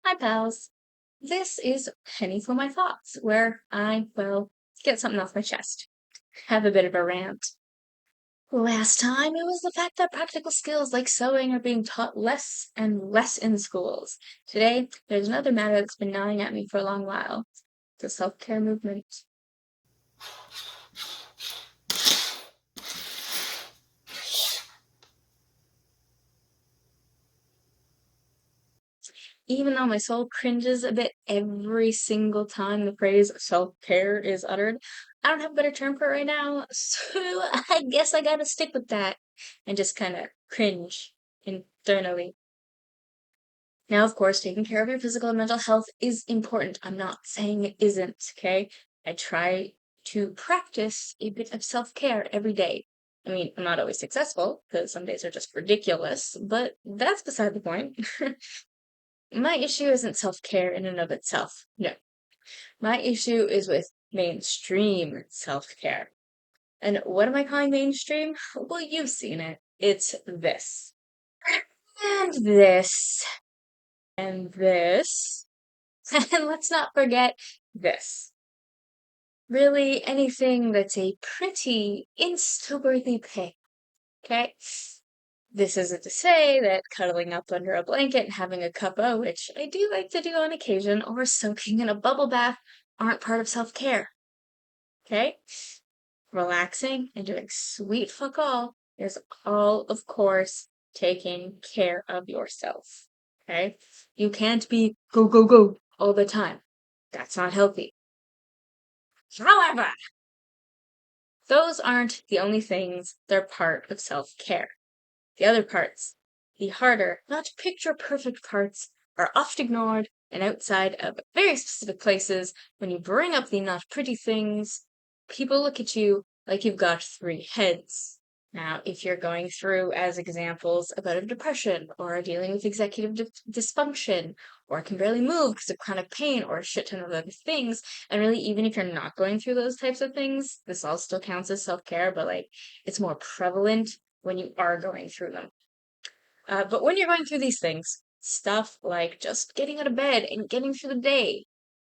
Hi, pals. This is Penny for My Thoughts, where get something off my chest. Have a bit of a rant. Last time it was the fact that practical skills like sewing are being taught less and less in schools. Today, there's another matter that's been gnawing at me for a long while. The self-care movement. Even though my soul cringes a bit every single time the phrase self-care is uttered, I don't have a better term for it right now, so I guess I gotta stick with that and just kind of cringe internally. Now, of course, taking care of your physical and mental health is important. I'm not saying it isn't, okay? I try to practice a bit of self-care every day. I mean, I'm not always successful because some days are just ridiculous, but that's beside the point. My issue isn't self-care in and of itself. No. My issue is with mainstream self-care. And what am I calling mainstream? Well, you've seen it. It's this. And this. And this. And let's not forget this. Really, anything that's a pretty Insta-worthy pic, okay? This isn't to say that cuddling up under a blanket and having a cuppa, which I do like to do on occasion, or soaking in a bubble bath aren't part of self-care, okay? Relaxing and doing sweet fuck all is all, of course, taking care of yourself, okay? You can't be go, go, go all the time. That's not healthy. However, those aren't the only things that are part of self-care. The other parts, the harder, not picture-perfect parts, are oft ignored and outside of very specific places. When you bring up the not pretty things, people look at you like you've got three heads. Now, if you're going through, as examples, a bout of depression, or are dealing with executive dysfunction, or can barely move because of chronic pain, or a shit ton of other things, and really, even if you're not going through those types of things, this all still counts as self-care, but it's more prevalent when you are going through them. But when you're going through these things, stuff like just getting out of bed and getting through the day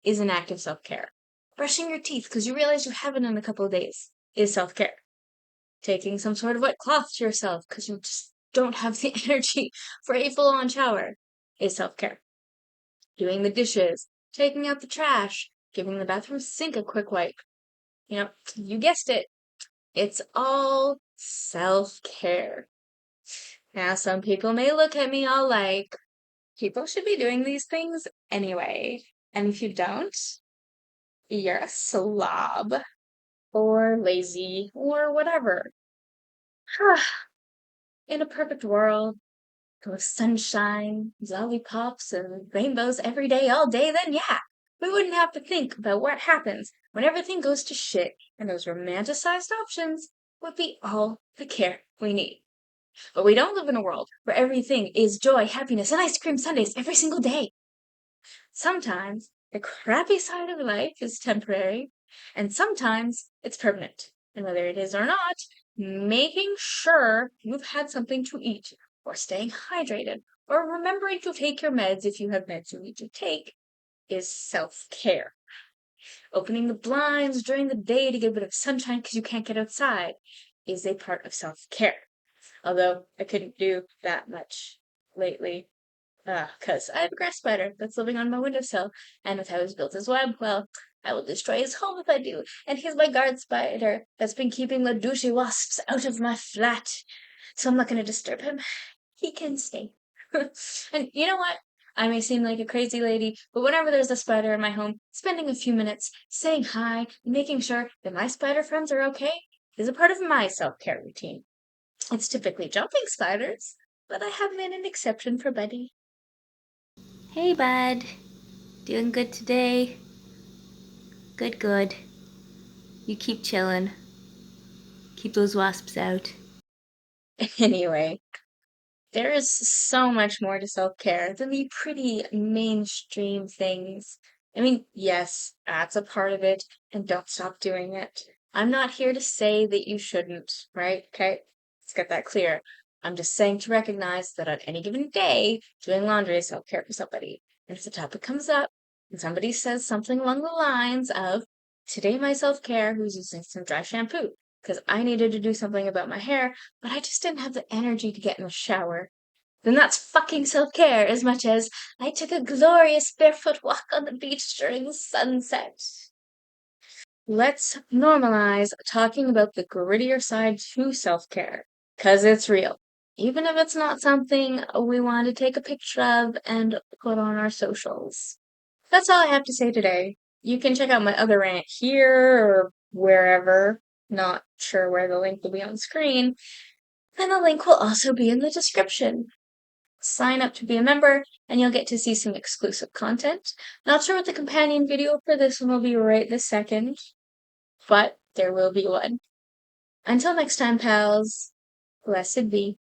is an act of self-care. Brushing your teeth because you realize you haven't in a couple of days is self-care. Taking some sort of wet cloth to yourself because you just don't have the energy for a full-on shower is self-care. Doing the dishes, taking out the trash, giving the bathroom sink a quick wipe. You guessed it. It's all self-care. Now, some people may look at me all like, people should be doing these things anyway. And if you don't, you're a slob or lazy or whatever. In a perfect world, with sunshine, lollipops, and rainbows every day, all day, then yeah, we wouldn't have to think about what happens when everything goes to shit, and those romanticized options would be all the care we need. But we don't live in a world where everything is joy, happiness, and ice cream sundaes every single day. Sometimes the crappy side of life is temporary, and sometimes it's permanent. And whether it is or not, making sure you've had something to eat, or staying hydrated, or remembering to take your meds if you have meds you need to take is self-care. Opening the blinds during the day to get a bit of sunshine because you can't get outside is a part of self-care. Although I couldn't do that much lately. Because I have a grass spider that's living on my windowsill, and with how he's built his web, well, I will destroy his home if I do. And he's my guard spider that's been keeping the douchey wasps out of my flat. So I'm not going to disturb him. He can stay. And you know what? I may seem like a crazy lady, but whenever there's a spider in my home, spending a few minutes saying hi and making sure that my spider friends are okay is a part of my self-care routine. It's typically jumping spiders, but I have made an exception for Buddy. Hey, bud. Doing good today? Good, good. You keep chillin'. Keep those wasps out. Anyway, there is so much more to self-care than the pretty mainstream things. I mean, yes, that's a part of it, and don't stop doing it. I'm not here to say that you shouldn't, right? Okay, let's get that clear. I'm just saying to recognize that on any given day, doing laundry is self-care for somebody. And if the topic comes up and somebody says something along the lines of, today my self-care was using some dry shampoo because I needed to do something about my hair, but I just didn't have the energy to get in the shower, then that's fucking self-care as much as I took a glorious barefoot walk on the beach during the sunset. Let's normalize talking about the grittier side to self-care, because it's real. Even if it's not something we want to take a picture of and put on our socials. That's all I have to say today. You can check out my other rant here or wherever. Not sure where the link will be on screen. And the link will also be in the description. Sign up to be a member, and you'll get to see some exclusive content. Not sure what the companion video for this one will be right this second, but there will be one. Until next time, pals, blessed be.